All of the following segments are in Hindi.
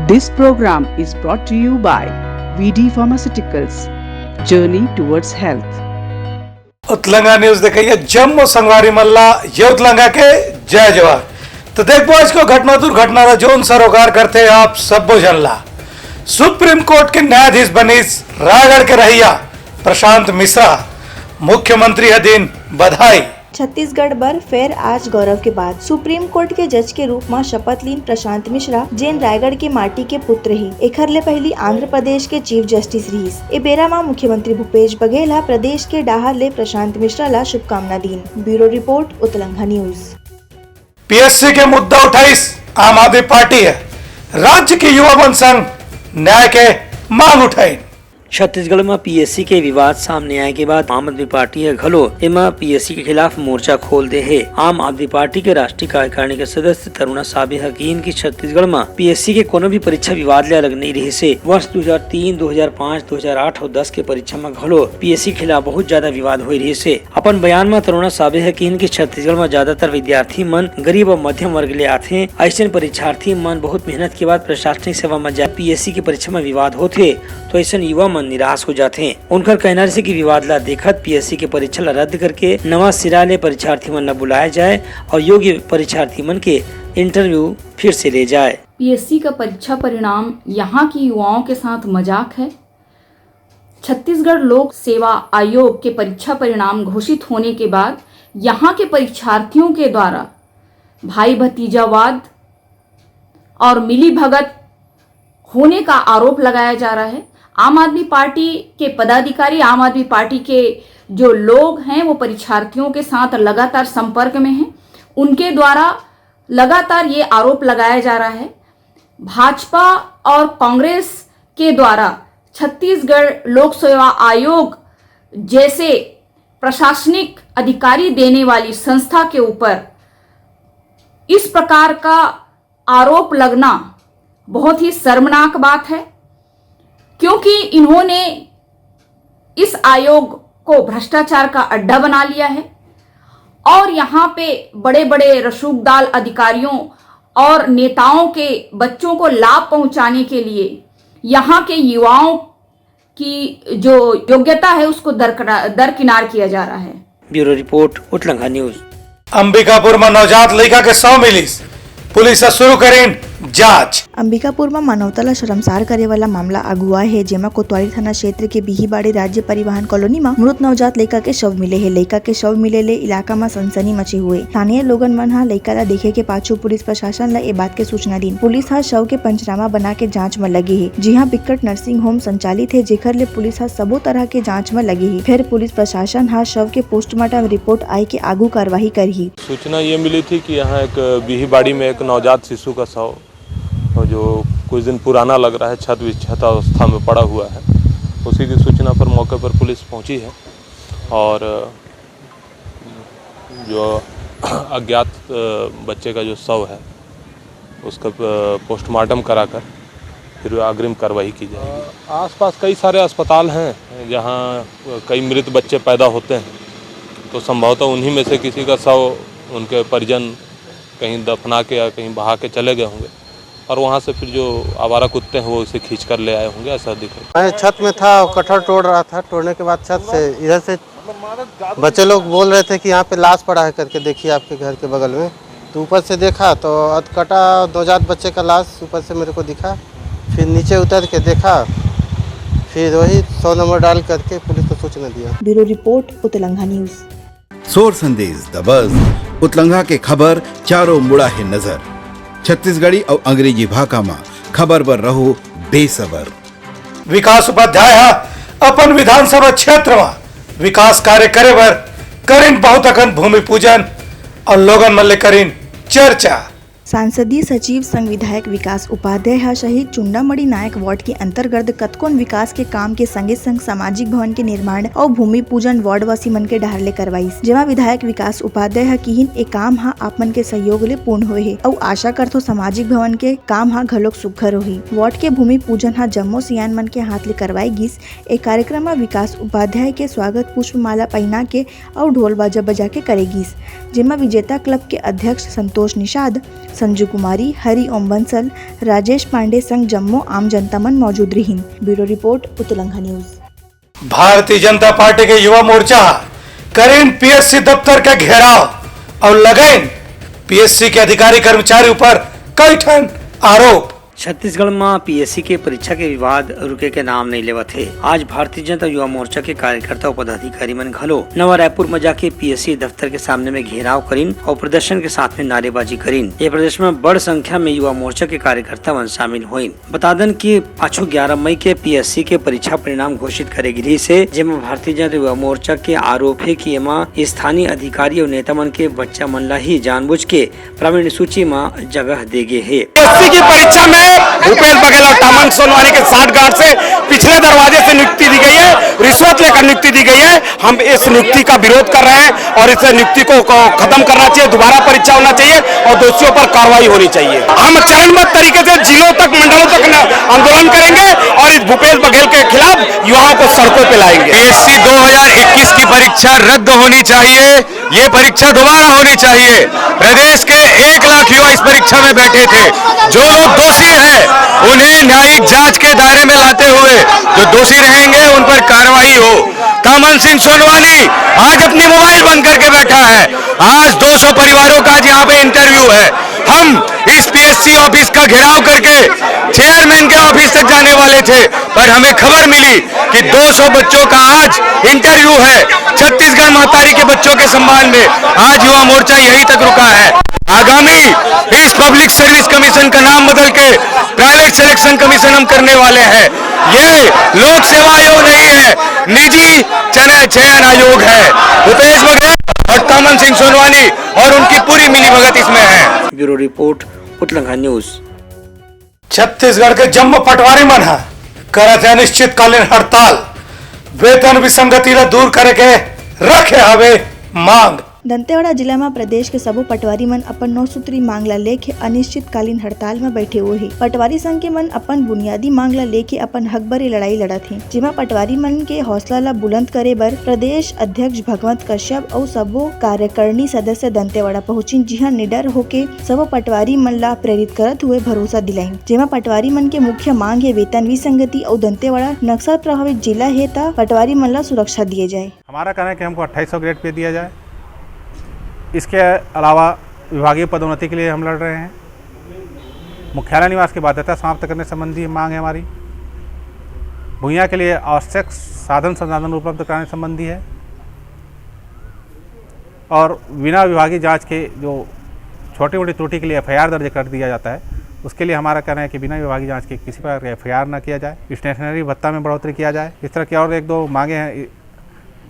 This program is brought to you by VD Pharmaceuticals. Journey towards health. Utlanga news देखिए जम्मू संगवारी मल्ला ये उतलंगा के जय जवान। तो देखो आज को घटना दुर्घटना का जोन सरोकार करते हैं आप सब जनला। सुप्रीम कोर्ट के न्यायाधीश बनी रायगढ़ के रहिया प्रशांत मिश्रा, मुख्यमंत्री है दिन बधाई। छत्तीसगढ़ बर फेर आज गौरव के बाद सुप्रीम कोर्ट के जज के रूप में शपथ लीन प्रशांत मिश्रा जेन रायगढ़ के माटी के पुत्र ही एखर ले पहली आंध्र प्रदेश के चीफ जस्टिस रहीस। ए बेरा में मुख्यमंत्री भूपेश बघेल हा प्रदेश के डाहर ले प्रशांत मिश्रा ला शुभकामना दीन। Bureau report Utlanga news. PSC के मुद्दा उठाइस आम आदमी पार्टी है, राज्य के युवा बन संघ न्याय के मांग उठाई। छत्तीसगढ़ में पीएससी के विवाद सामने आए के बाद आम आदमी पार्टी है घलो एमा पीएससी के खिलाफ मोर्चा खोल दे है। आम आदमी पार्टी के राष्ट्रीय कार्यकारिणी के सदस्य तरुणा साबे हकीन की छत्तीसगढ़ में पीएससी के कोनो भी परीक्षा विवाद ले अलग नहीं रहे से वर्ष 2003, 2005, 2008 और 10 के परीक्षा में घलो पीएससी के खिलाफ बहुत ज्यादा विवाद हो रही से। अपन बयान में तरुणा साबे हकीन की छत्तीसगढ़ में ज्यादातर विद्यार्थी मन गरीब और मध्यम वर्ग ले आते। ऐसे परीक्षार्थी मन बहुत मेहनत के बाद प्रशासनिक सेवा में जाए पीएससी की परीक्षा में विवाद होते तो ऐसे युवा मन निराश हो जाते हैं। उनका कहना है कि विवाद ला देखत पीएससी के परीक्षा ला रद्द करके नवा सिरा ले परीक्षार्थी मन ला बुलाया जाए और योग्य परीक्षार्थी मन के इंटरव्यू फिर से ले जाए। पीएससी का परीक्षा परिणाम यहाँ की युवाओं के साथ मजाक है। छत्तीसगढ़ लोक सेवा आयोग के परीक्षा परिणाम घोषित होने के बाद यहाँ के परीक्षार्थियों के द्वारा भाई भतीजावाद और मिलीभगत होने का आरोप लगाया जा रहा है। आम आदमी पार्टी के पदाधिकारी, आम आदमी पार्टी के जो लोग हैं वो परीक्षार्थियों के साथ लगातार संपर्क में हैं। उनके द्वारा लगातार ये आरोप लगाया जा रहा है भाजपा और कांग्रेस के द्वारा छत्तीसगढ़ लोक सेवा आयोग जैसे प्रशासनिक अधिकारी देने वाली संस्था के ऊपर इस प्रकार का आरोप लगना बहुत ही शर्मनाक बात है, क्योंकि इन्होंने इस आयोग को भ्रष्टाचार का अड्डा बना लिया है और यहाँ पे बड़े बड़े रसूखदार अधिकारियों और नेताओं के बच्चों को लाभ पहुंचाने के लिए यहाँ के युवाओं की जो योग्यता है उसको दरकिनार किया जा रहा है। Bureau report Utlanga news. Ambikapur में नवजात लड़का के 100 मिलिस, पुलिस शुरू करें जांच। अंबिकापुर में मानवता शर्मसार करे वाला मामला अगुआ है, जेमा कोतवाली थाना क्षेत्र के बिहीबाड़ी राज्य परिवहन कॉलोनी में मृत नवजात लड़का के शव मिले है। लड़का के शव मिले ले इलाका में सनसनी मची हुए। स्थानीय लोगन मन हा लड़का ला देखे के पाछू पुलिस प्रशासन ला ए बात के सूचना दी। पुलिस हा शव के पंचनामा बना के जाँच में लगी है। जी हाँ, बिकट नर्सिंग होम संचालित है, जेकर ले पुलिस हा सबो तरह के जाँच में लगी है। फिर पुलिस प्रशासन हा शव के पोस्टमार्टम रिपोर्ट आई के आगू कार्यवाही करी। सूचना ये मिली थी कि यहाँ एक बिहीबाड़ी में एक नवजात शिशु का शव जो कुछ दिन पुराना लग रहा है, क्षत अवस्था में पड़ा हुआ है। उसी की सूचना पर मौके पर पुलिस पहुंची है और जो अज्ञात बच्चे का जो शव है उसका पोस्टमार्टम कराकर फिर अग्रिम कार्रवाई की जाएगी। आसपास कई सारे अस्पताल हैं जहां कई मृत बच्चे पैदा होते हैं, तो संभवतः उन्हीं में से किसी का शव उनके परिजन कहीं दफना के या कहीं बहा के चले गए होंगे और वहाँ से फिर जो आवारा कुत्ते हैं वो उसे खींच कर ले आए होंगे, ऐसा दिख रहा है। मैं छत में था, कटहल तोड़ रहा था। तोड़ने के बाद छत से इधर से बच्चे लोग बोल रहे थे कि यहाँ पे लाश पड़ा है करके, देखिए आपके घर के बगल में। तो ऊपर से देखा तो अधकटा नवजात बच्चे का लाश ऊपर से मेरे को दिखा। फिर नीचे उतर के देखा, फिर वही 100 नंबर डाल करके पुलिस को सूचना दिया। Bureau report Utlanga news. सोर संदेश द बज़ उतलंगा के खबर चारों मुड़ा है नजर। छत्तीसगढ़ी और अंग्रेजी भाषा में खबर पर रहो बेसबर। विकास उपाध्याय अपन विधानसभा क्षेत्र में विकास कार्य करे बर करें बहुत अखंड भूमि पूजन और लोगन मन ले करें चर्चा। सांसदीय सचिव संघ विधायक विकास उपाध्याय हा शहीद चुंडामणि नायक वार्ड के अंतर्गत कतकोन विकास के काम के संगे संग सामाजिक भवन के निर्माण और भूमि पूजन वार्ड वासी मन के डाहर ले करवाईस, जेमा विधायक विकास उपाध्याय हा किहिन ए काम हा आप मन के सहयोग ले पूर्ण होए है और आशा करथो सामाजिक भवन के काम हा घलोक सुघ्घर होही। वार्ड के भूमि पूजन हा जम्मो सियान मन के हाथ ले करवाई गिस। ए कार्यक्रम में विकास उपाध्याय के स्वागत पुष्प माला पहिना के और ढोल बाजा बजा के करे गिस, जेमा विजेता क्लब के अध्यक्ष संतोष निषाद, संजू कुमारी, हरि ओम बंसल, राजेश पांडे संग जम्मो आम जनता मन मौजूद रहीन। Bureau report Uttalanga news. Bharatiya Janata party के युवा मोर्चा करीन पीएससी दफ्तर के घेराव और लगेन पीएससी के अधिकारी कर्मचारी ऊपर कई ठन आरोप। छत्तीसगढ़ में पीएससी के परीक्षा के विवाद रुके के नाम नहीं लेवत है। आज भारतीय जनता युवा मोर्चा के कार्यकर्ता और पदाधिकारी मन घलो नवा रायपुर में जाके पीएससी दफ्तर के सामने में घेराव करीन और प्रदर्शन के साथ में नारेबाजी करीन। ये प्रदर्शन में बड़ संख्या में युवा मोर्चा के कार्यकर्ता मन शामिल हुए। बता दें कि पाछू 11 मई के पीएससी के परीक्षा परिणाम घोषित करे गिरी से, जेमा भारतीय जनता युवा मोर्चा के आरोप है कि एमा स्थानीय अधिकारी और नेता मन के बच्चा मन ला ही जानबूझ के प्रावीण्य सूची में जगह दे गए है। पीएससी की परीक्षा में भूपेश बघेल और टामन सोनवानी के साठगांठ से पिछले दरवाजे से नियुक्ति दी गई है, रिश्वत लेकर नियुक्ति दी गई है। हम इस नियुक्ति का विरोध कर रहे हैं और इस नियुक्ति को खत्म करना चाहिए, दोबारा परीक्षा होना चाहिए और दोषियों पर कार्रवाई होनी चाहिए। हम चरणबद्ध तरीके से जिलों तक, मंडलों तक आंदोलन करेंगे और इस भूपेश बघेल के खिलाफ युवाओं को सड़कों पे लाएंगे। पीएससी 2021 की परीक्षा रद्द होनी चाहिए, ये परीक्षा दोबारा होनी चाहिए। प्रदेश के 1 लाख युवा इस परीक्षा में बैठे थे। जो लोग दोषी हैं उन्हें न्यायिक जांच के दायरे में लाते हुए जो दोषी रहेंगे उन पर कार्रवाई हो। टामन सिंह सोनवानी आज अपनी मोबाइल बंद करके बैठा है। आज 200 परिवारों का आज यहाँ पे इंटरव्यू है। हम इस पीएससी ऑफिस का घेराव करके चेयरमैन के ऑफिस तक जाने वाले थे, पर हमें खबर मिली कि 200 बच्चों का आज इंटरव्यू है छत्तीसगढ़ महतारी के बच्चों के सम्मान में। आज युवा मोर्चा यहीं तक रुका है। आगामी इस पब्लिक सर्विस कमीशन का नाम बदल के प्राइवेट सिलेक्शन कमीशन हम करने वाले हैं। ये लोक सेवा आयोग नहीं है, निजी चयन आयोग है। भूपेश बघेल और टामन सिंह सोनवानी और उनकी पूरी मिलीभगत इसमें है। Bureau report Uttalanga news. Chhattisgarh के जम्मू पटवारी मन है करत अनिश्चितकालीन हड़ताल, वेतन विसंगति ला दूर करे के रखे हवे मांग। दंतेवाड़ा जिला में प्रदेश के सबो पटवारी मन अपन 9 सूत्री मांग ला लेके अनिश्चितकालीन हड़ताल में बैठे हुए हैं। पटवारी संघ के मन अपन बुनियादी मांग ला लेके अपन हक भरी लड़ाई लड़त हैं, जेमा पटवारी मन के हौसला ला बुलंद करे बर प्रदेश अध्यक्ष भगवंत कश्यप और सबो कार्यकारिणी सदस्य दंतेवाड़ा पहुंची, जिहां निडर होके सबो पटवारी मन ला प्रेरित करत हुए भरोसा दिलाइन। जेमा पटवारी मन के मुख्य मांग है वेतन विसंगति और दंतेवाड़ा नक्सल प्रभावित जिला है ता पटवारी मन ला सुरक्षा दिए जाए। हमारा कहना है कि हमको 2800 ग्रेड पे दिया जाए। इसके अलावा विभागीय पदोन्नति के लिए हम लड़ रहे हैं। मुख्यालय निवास की बाध्यता समाप्त करने संबंधी मांग है हमारी। भूया के लिए आवश्यक साधन संसाधन उपलब्ध कराने संबंधी है और बिना विभागीय जांच के जो छोटी मोटी त्रुटि के लिए एफआईआर दर्ज कर दिया जाता है, उसके लिए हमारा कहना है कि बिना विभागीय जांच के किसी प्रकार का एफआईआर न किया जाए। स्टेशनरी भत्ता में बढ़ोतरी किया जाए। इस तरह की और 1-2 मांगे हैं।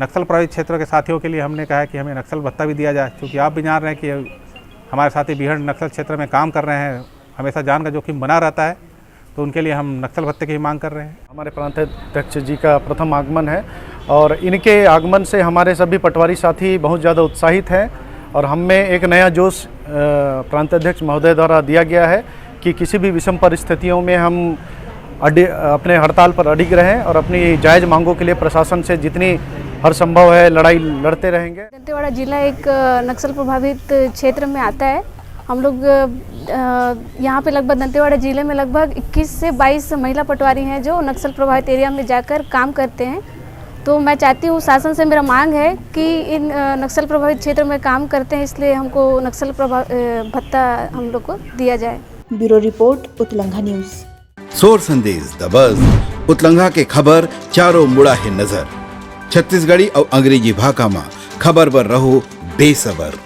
नक्सल प्रभावित क्षेत्रों के साथियों के लिए हमने कहा है कि हमें नक्सल भत्ता भी दिया जाए, क्योंकि आप भी जान रहे हैं कि हमारे साथी बीहड़ नक्सल क्षेत्र में काम कर रहे हैं, हमेशा जान का जोखिम बना रहता है, तो उनके लिए हम नक्सल भत्ते की मांग कर रहे हैं। हमारे प्रांत अध्यक्ष जी का प्रथम आगमन है और इनके आगमन से हमारे सभी पटवारी साथी बहुत ज़्यादा उत्साहित हैं और हम में एक नया जोश प्रांत अध्यक्ष महोदय द्वारा दिया गया है कि किसी भी विषम परिस्थितियों में हम अपने हड़ताल पर अडिग रहें और अपनी जायज़ मांगों के लिए प्रशासन से जितनी हर संभव है लड़ाई लड़ते रहेंगे। दंतेवाड़ा जिला एक नक्सल प्रभावित क्षेत्र में आता है। हम लोग यहाँ पे लगभग दंतेवाड़ा जिले में लगभग 21 से 22 महिला पटवारी हैं जो नक्सल प्रभावित एरिया में जाकर काम करते हैं। तो मैं चाहती हूँ, शासन से मेरा मांग है कि इन नक्सल प्रभावित क्षेत्र में काम करते हैं, इसलिए हमको नक्सल भत्ता हम लोग को दिया जाए। Bureau report Uttalanga news. सोर संदेश द बज़ उत्तलंगा के खबर चारों मुड़ा है नजर। छत्तीसगढ़ी और अंग्रेजी भाषा में खबर पर रहो बेसबर।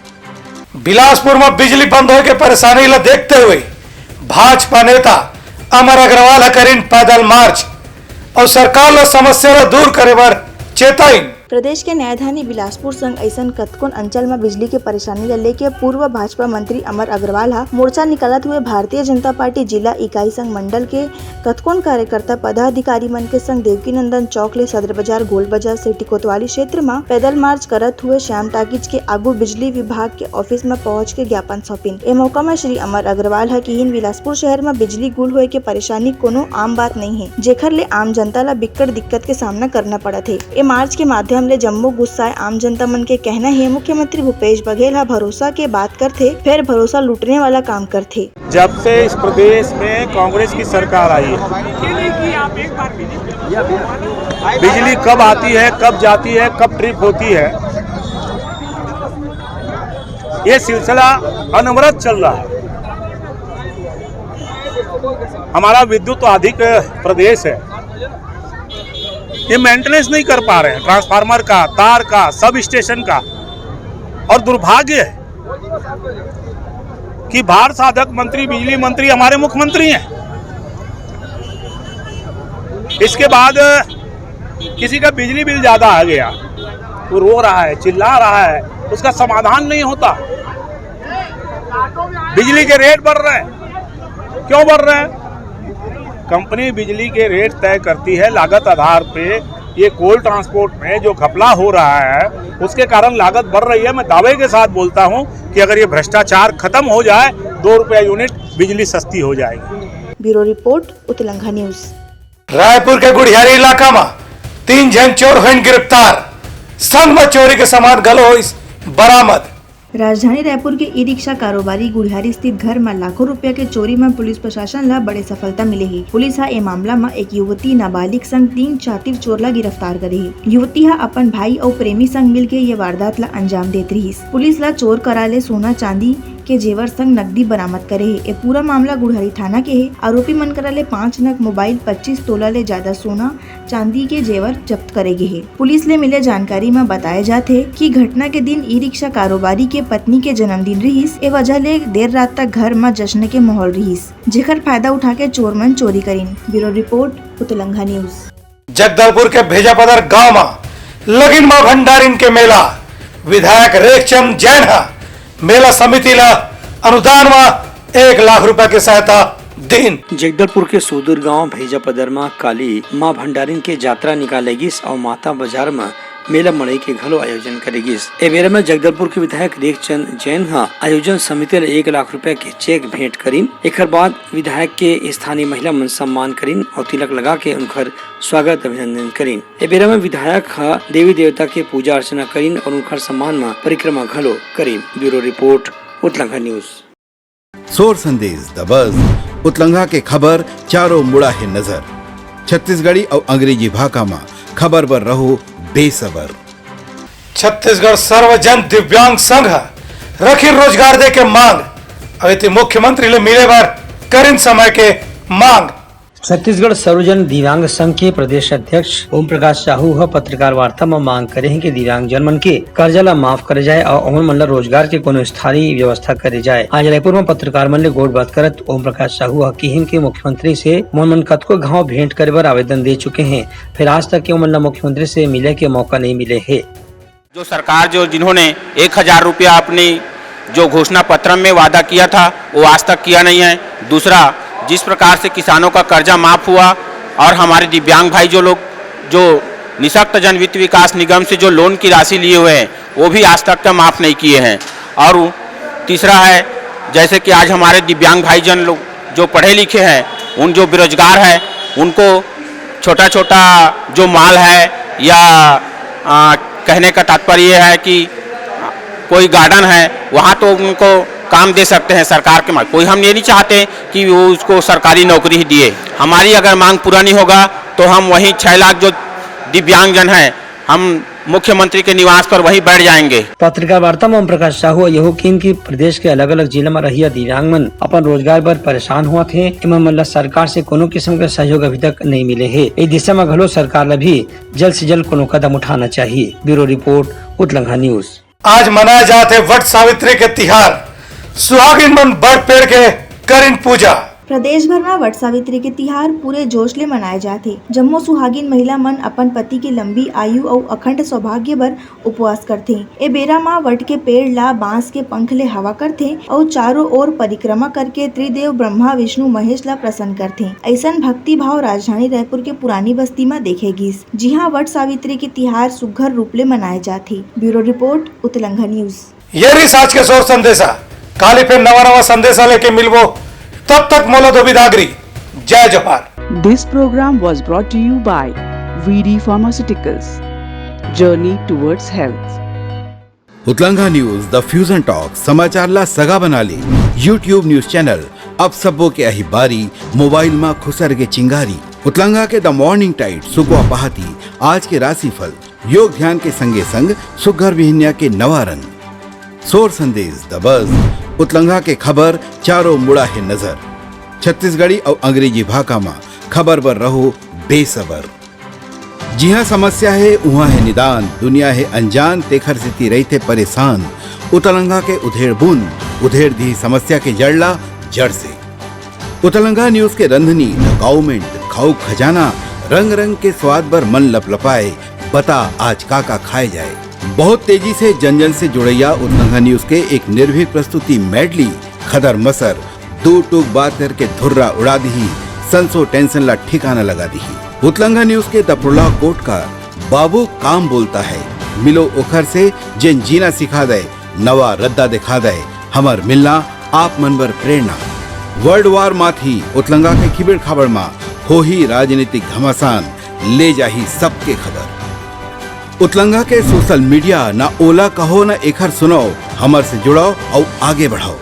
बिलासपुर में बिजली बंद होने के परेशानी ला देखते हुए भाजपा नेता अमर अग्रवाल करीन पैदल मार्च और सरकार ला समस्या ला दूर करे बर चेताई। प्रदेश के न्यायधानी बिलासपुर संग ऐसन कतकोन अंचल में बिजली के परेशानी ला लेके पूर्व भाजपा मंत्री अमर अग्रवाल हा मोर्चा निकालत हुए भारतीय जनता पार्टी जिला इकाई संघ मंडल के कतकोन कार्यकर्ता पदाधिकारी मन के संग देवकीनंदन चौक ले सदर बाजार, गोल बाजार, सिटी कोतवाली क्षेत्र में पैदल मार्च करत हुए श्याम टाकिज के आगू बिजली विभाग के ऑफिस में पहुँच के ज्ञापन सौंपिन। ए मौका में श्री अमर अग्रवाल हा कि बिलासपुर शहर में बिजली गुल होए के परेशानी कोनो आम बात नहीं है, जेखर ले आम जनता ला बिकट दिक्कत के सामना करना पड़त है। ए मार्च के माध्यम माध्यम ले जम्मू गुस्साए आम जनता मन के कहना है मुख्यमंत्री भूपेश बघेल हा भरोसा के बात करथे फिर भरोसा लूटने वाला काम करथे। जब से इस प्रदेश में कांग्रेस की सरकार आई है, बिजली कब आती है, कब जाती है, कब ट्रिप होती है, ये सिलसिला अनवरत चल रहा है। हमारा विद्युत अधिक प्रदेश है, ये मेंटेनेंस नहीं कर पा रहे हैं, ट्रांसफार्मर का, तार का, सब स्टेशन का। और दुर्भाग्य है कि भार साधक मंत्री, बिजली मंत्री हमारे मुख्यमंत्री हैं। इसके बाद किसी का बिजली बिल ज्यादा आ गया, वो रो रहा है, चिल्ला रहा है, उसका समाधान नहीं होता। बिजली के रेट बढ़ रहे हैं, क्यों बढ़ रहे हैं? कंपनी बिजली के रेट तय करती है लागत आधार पे। ये कोल ट्रांसपोर्ट में जो घपला हो रहा है उसके कारण लागत बढ़ रही है। मैं दावे के साथ बोलता हूं कि अगर ये भ्रष्टाचार खत्म हो जाए, 2 रुपया यूनिट बिजली सस्ती हो जाएगी। Bureau report Uttalangha news. Raipur के गुड़ियारी इलाका में 3 जन चोर हुए गिरफ्तार, संग में चोरी के सामान गलो बरामद। राजधानी रायपुर के ई रिक्शा कारोबारी गुड़ियारी स्थित घर में लाखों रुपया के चोरी में पुलिस प्रशासन ला बड़े सफलता मिले है। पुलिस हा ए मामला में एक युवती नाबालिग संग 3 चातिर चोर ला गिरफ्तार करे है। युवती हा अपन भाई और प्रेमी संग मिल के ये वारदात ला अंजाम देत रही। पुलिस ला चोर कराले सोना चांदी के जेवर संग नकदी बरामद करे है। ये पूरा मामला गुड़ियारी थाना के है। आरोपी मन कराले 5 नग मोबाइल, 25 तोला ले ज्यादा सोना चांदी के जेवर जब्त करे गए है। पुलिस ले मिले जानकारी में बताया जाते कि घटना के दिन ई रिक्शा कारोबारी के पत्नी के जन्मदिन रहीस। ए वजह ले देर रात तक घर में जश्न के माहौल रहीस, जेकर फायदा उठा के चोर मन चोरी करीन। Bureau report Uttalangha news. Jagdalpur के भेजापदर गांव में लगिन मां भंडारिन के मेला, विधायक रेखचंद जैन मेला समिति ला अनुदान में 1 लाख रुपए की सहायता दिन। जगदलपुर के सुदूर गांव भेजा पदर में काली माँ भंडारिन के यात्रा निकालेगी और माता बाजार में मेला मड़ई के घलो आयोजन करेगी। ए मेला में जगदलपुर के विधायक रेखचंद जैन आयोजन समिति 1 लाख रुपए के चेक भेंट करीन। एक बाद विधायक के स्थानीय महिला मन सम्मान करीन और तिलक लगा के उनकर स्वागत अभिनंदन करीन। ए मेला में विधायक देवी देवता के पूजा अर्चना करीन और उनकर सम्मान में परिक्रमा घलो करीन। Bureau report Uttalangha news. सोर संदेश द बज़ उत्तलंघा के खबर चारों मुड़ा है नजर। छत्तीसगढ़ी और अंग्रेजी भाषा में खबर पर रहो बेसबर। छत्तीसगढ़ सर्वजन दिव्यांग संघ रखी रोजगार दे के मांग, अभी मुख्यमंत्री ले मिले बार करिन समय के मांग। छत्तीसगढ़ सर्वजन दिव्यांग संघ के प्रदेश अध्यक्ष ओम प्रकाश साहू पत्रकार वार्ता में मांग करे हैं कि दिव्यांग जन मन के कर्जा ला माफ करे जाए और उमन मन ला रोजगार के कोनो स्थायी व्यवस्था करे जाए। आज रायपुर में पत्रकार मन ले गोड़ बात करत ओम प्रकाश साहू कहिन के मुख्यमंत्री से मन कतको घाव भेंट करे बर आवेदन दे चुके हैं, फिर आज तक उमन ला मुख्यमंत्री से मिले के मौका नहीं मिले है। जो सरकार जिन्होंने 1000 रुपया अपनी जो घोषणा पत्र में वादा किया था वो आज तक किया नहीं है। दूसरा, जिस प्रकार से किसानों का कर्जा माफ हुआ और हमारे दिव्यांग भाई जो निःशक्त जन वित्त विकास निगम से जो लोन की राशि लिए हुए हैं वो भी आज तक का माफ नहीं किए हैं। और तीसरा है, जैसे कि आज हमारे दिव्यांग भाई जन लोग जो पढ़े लिखे हैं, उन जो बेरोजगार है, उनको छोटा छोटा जो माल है या कहने का तात्पर्य है कि कोई गार्डन है वहाँ तो उनको काम दे सकते हैं सरकार के माध्यम। कोई हम ये नहीं चाहते कि वो उसको सरकारी नौकरी ही दिए। हमारी अगर मांग पूरा नहीं होगा तो हम वहीं 6 लाख जो दिव्यांगजन हैं, हम मुख्यमंत्री के निवास पर वहीं बैठ जाएंगे। पत्रकार वार्ता में ओम प्रकाश साहू यहो किन की प्रदेश के अलग अलग जिला में रहिया दिव्यांग मन अपन रोजगार पर परेशान हुआ थे। इमन मन सरकार से कोनो किस्म का सहयोग अभी तक नहीं मिले है। इस दिशा में घलो सरकार ला भी जल्द से जल्द कोनो कदम उठाना चाहिए। Bureau report Uttalangha news. आज मनाए जाते वट सावित्री के तिहार, सुहागिन मन बड़ पेड़ के करिन पूजा। प्रदेश भर में वट सावित्री के तिहार पूरे जोश ले मनाए जाते। जम्मो सुहागिन महिला मन अपन पति की लंबी आयु और अखंड सौभाग्य बर उपवास करथे। ए बेरा माँ वट के पेड़ ला बांस के पंख ले हवा करथे और चारों ओर परिक्रमा करके त्रिदेव ब्रह्मा विष्णु महेश ला प्रसन्न करथे। ऐसन भक्ति भाव राजधानी रायपुर के पुरानी बस्ती में देखेगिस, जी हाँ वट सावित्री के तिहार सुघ्घर रूप ले मनाए जाते। Bureau report Uttalangha news. ये रही आज के सोर संदेशा। काली फिर नवा संदेशा लेके मिलवो, तब तक मोला दो बिदागरी। जय Jawahar. This program was brought to you by VD Pharmaceuticals. Journey towards health. Utlanga news the fusion talk समाचारला सगा बनाली यूट्यूब न्यूज चैनल अब सबो के अही बारी मोबाइल में खुसर के चिंगारी उतलंगा के द मॉर्निंग टाइड सुगवा पहाती आज के राशिफल योग ध्यान के संगे संग सुघर विहिन्या के नवा रंग सोर संदेश द बज उतलंगा के खबर चारों मुड़ा है नजर छत्तीसगढ़ी और अंग्रेजी भाषा में खबर पर रहो बेसबर। जी हाँ, समस्या है वहाँ है निदान, दुनिया है अनजान तेखर से रहते परेशान उतलंगा के उधेड़ बुन उधेड़ दी समस्या के जड़ला जड़ से। उतलंगा न्यूज के रंधनी गवर्नमेंट खाऊ खजाना रंग रंग के स्वाद पर मन लपलपाए बता आज का खाए जाए। बहुत तेजी से जन जन से जुड़ैया उतलंगा न्यूज के एक निर्भीक प्रस्तुति मेडली खदर मसर दो टूक बात करके धुर्रा उड़ा दी संसो टेंशन ला ठिकाना लगा दी। उतलंगा न्यूज के दपुरला कोट का बाबू काम बोलता है मिलो ओखर से जिन जीना सिखा दे नवा रद्दा दिखा दे हमर मिलना आप मनबर प्रेरणा। वर्ल्ड वार माथी उतलंगा के खिबड़ खबर मा हो ही राजनीतिक घमासान ले जाही सबके खबर। उतलंगा के सोशल मीडिया ना ओला कहो ना एखर सुनो हमर से जुड़ो और आगे बढ़ाओ।